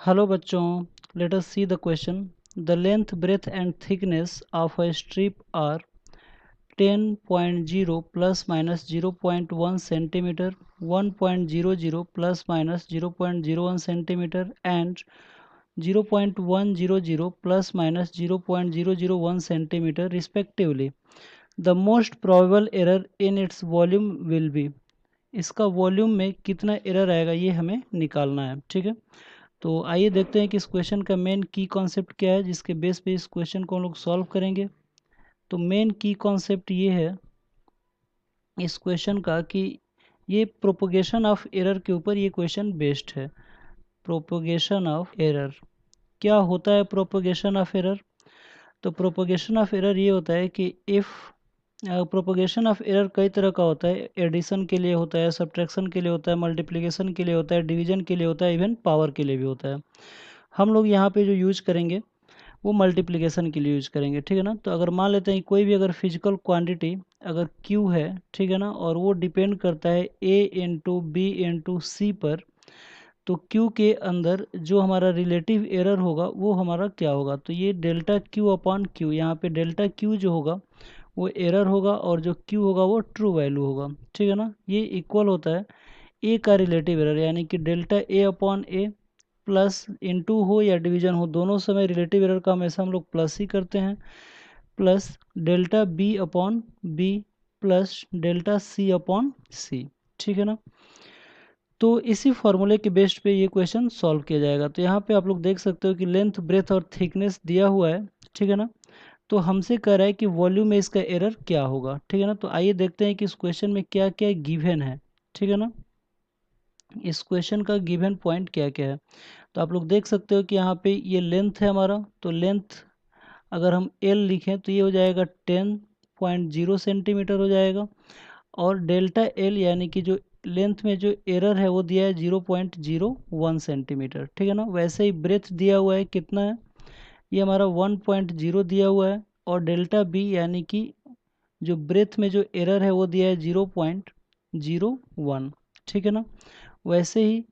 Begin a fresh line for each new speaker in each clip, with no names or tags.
Hello बच्चों, let us see the question. The length, breadth and thickness of a strip are 10.0 plus minus 0.1 centimetre, 1.00 plus minus 0.01 centimetre and 0.100 plus minus 0.001 centimetre respectively. The most probable error in its volume will be. इसका volume में कितना error आएगा ये हमें निकालना है। ठीक है, तो आइए देखते हैं कि इस क्वेश्चन का मेन की कॉन्सेप्ट क्या है, जिसके बेस पे इस क्वेश्चन को हम लोग सॉल्व करेंगे। तो मेन की कॉन्सेप्ट ये है इस क्वेश्चन का कि ये प्रोपोगेशन ऑफ एरर के ऊपर ये क्वेश्चन बेस्ड है। प्रोपोगेशन ऑफ एरर क्या होता है? प्रोपोगेशन ऑफ एरर, तो प्रोपोगेशन ऑफ एरर ये होता है कि इफ़ प्रोपोगेशन ऑफ एरर कई तरह का होता है। एडिशन के लिए होता है, सब्ट्रैक्शन के लिए होता है, मल्टीप्लिकेशन के लिए होता है, डिवीजन के लिए होता है, इवन पावर के लिए भी होता है। हम लोग यहाँ पे जो यूज करेंगे वो मल्टीप्लिकेशन के लिए यूज करेंगे। ठीक है ना, तो अगर मान लेते हैं कोई भी अगर फिजिकल क्वांटिटी अगर Q है, ठीक है ना, और वो डिपेंड करता है A इंटू बी इंटू सी पर, तो Q के अंदर जो हमारा रिलेटिव एरर होगा वो हमारा क्या होगा? तो ये डेल्टा Q अपॉन Q, यहाँ पे डेल्टा Q जो होगा वो एरर होगा और जो Q होगा वो ट्रू वैल्यू होगा। ठीक है ना, ये इक्वल होता है A का रिलेटिव एरर, यानी कि delta A upon A plus into हो या डिवीजन हो, दोनों समय रिलेटिव एरर का हमेशा हम लोग प्लस ही करते हैं, plus delta B upon B plus delta C upon C. ठीक है ना, तो इसी फॉर्मूले के बेस्ड पे ये क्वेश्चन सॉल्व किया जाएगा। तो यहाँ पे आप लोग देख सकते हो कि लेंथ, ब्रेथ और थिकनेस दिया हुआ है। ठीक है ना, तो हमसे कह रहा है कि वॉल्यूम में इसका एरर क्या होगा। ठीक है ना, तो आइए देखते हैं कि इस क्वेश्चन में क्या क्या गिवन है। ठीक है ना, इस क्वेश्चन का गिवन पॉइंट क्या क्या है, तो आप लोग देख सकते हो कि यहाँ पे ये लेंथ है हमारा। तो लेंथ अगर हम L लिखें तो ये हो जाएगा 10.0 सेंटीमीटर हो जाएगा, और डेल्टा L यानी कि जो लेंथ में जो एरर है वो दिया है 0.01 सेंटीमीटर। ठीक है ना, वैसे ही ब्रेथ दिया हुआ है, कितना है? ये हमारा 1.0 दिया हुआ है, और डेल्टा B यानी कि जो ब्रेथ में जो एरर है वो दिया है 0.01। ठीक है ना, वैसे ही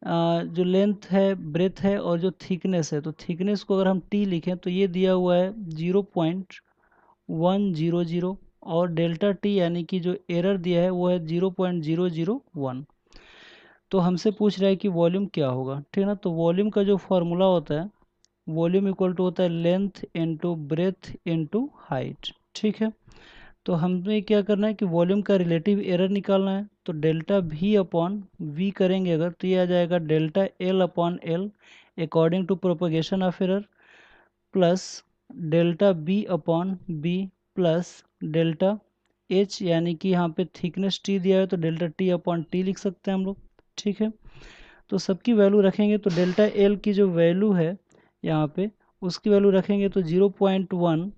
जो लेंथ है, ब्रेथ है और जो थिकनेस है, तो थिकनेस को अगर हम T लिखें तो ये दिया हुआ है 0.100, और डेल्टा T यानी कि जो एरर दिया है वो है 0.001। तो हमसे पूछ रहा है कि वॉल्यूम क्या होगा। ठीक है ना, तो वॉल्यूम का जो फॉर्मूला होता है, वॉल्यूम इक्वल टू होता है length into breadth into height. ठीक है, तो हमें क्या करना है कि वॉल्यूम का रिलेटिव एरर निकालना है। तो डेल्टा V अपॉन V करेंगे अगर, तो ये आ जाएगा delta L upon L according to propagation of error, plus delta B upon B plus delta H, यानी कि यहाँ पे थिकनेस T दिया है तो डेल्टा T अपॉन T लिख सकते हैं हम लोग। ठीक है, तो सबकी वैल्यू रखेंगे तो डेल्टा L की जो वैल्यू है यहाँ पे, उसकी वैल्यू रखेंगे तो 0.1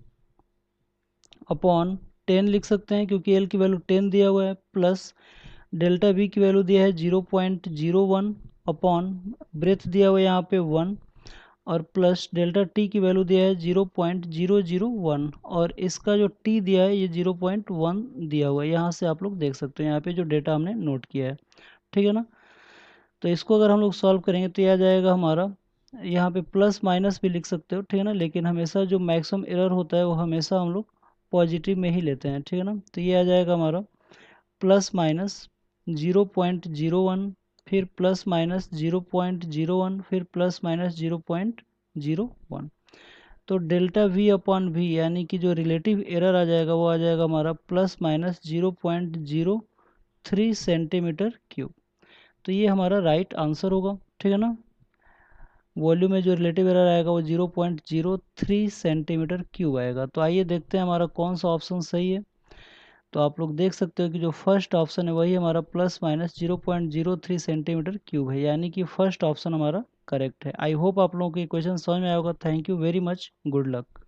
अपॉन 10 लिख सकते हैं, क्योंकि L की वैल्यू 10 दिया हुआ है, प्लस डेल्टा B की वैल्यू दिया है 0.01 अपॉन ब्रेथ दिया हुआ है यहाँ पे 1, और प्लस डेल्टा T की वैल्यू दिया है 0.001, और इसका जो T दिया है ये 0.1 दिया हुआ है। यहाँ से आप लोग देख सकते हो यहाँ पे जो डेटा हमने नोट किया है। ठीक है ना, तो इसको अगर हम लोग सॉल्व करेंगे तो ये आ जाएगा हमारा, यहाँ पे प्लस माइनस भी लिख सकते हो। ठीक है ना, लेकिन हमेशा जो मैक्सिमम एरर होता है वो हमेशा हम लोग पॉजिटिव में ही लेते हैं। ठीक है ना, तो ये आ जाएगा हमारा प्लस माइनस 0.01, फिर प्लस माइनस 0.01, फिर प्लस माइनस 0.01। तो डेल्टा V अपॉन V यानी कि जो रिलेटिव एरर आ जाएगा वो आ जाएगा हमारा प्लस माइनस 0.03 सेंटीमीटर क्यूब। तो ये हमारा राइट आंसर होगा। ठीक है ना, वॉल्यूम में जो रिलेटिव एरर आएगा वो 0.03 सेंटीमीटर क्यूब आएगा। तो आइए देखते हैं हमारा कौन सा ऑप्शन सही है। तो आप लोग देख सकते हो कि जो फर्स्ट ऑप्शन है वही हमारा प्लस माइनस 0.03 सेंटीमीटर क्यूब है, यानी कि फर्स्ट ऑप्शन हमारा करेक्ट है। आई होप आप लोगों को ये क्वेश्चन समझ में आया होगा। Thank you very much, good luck.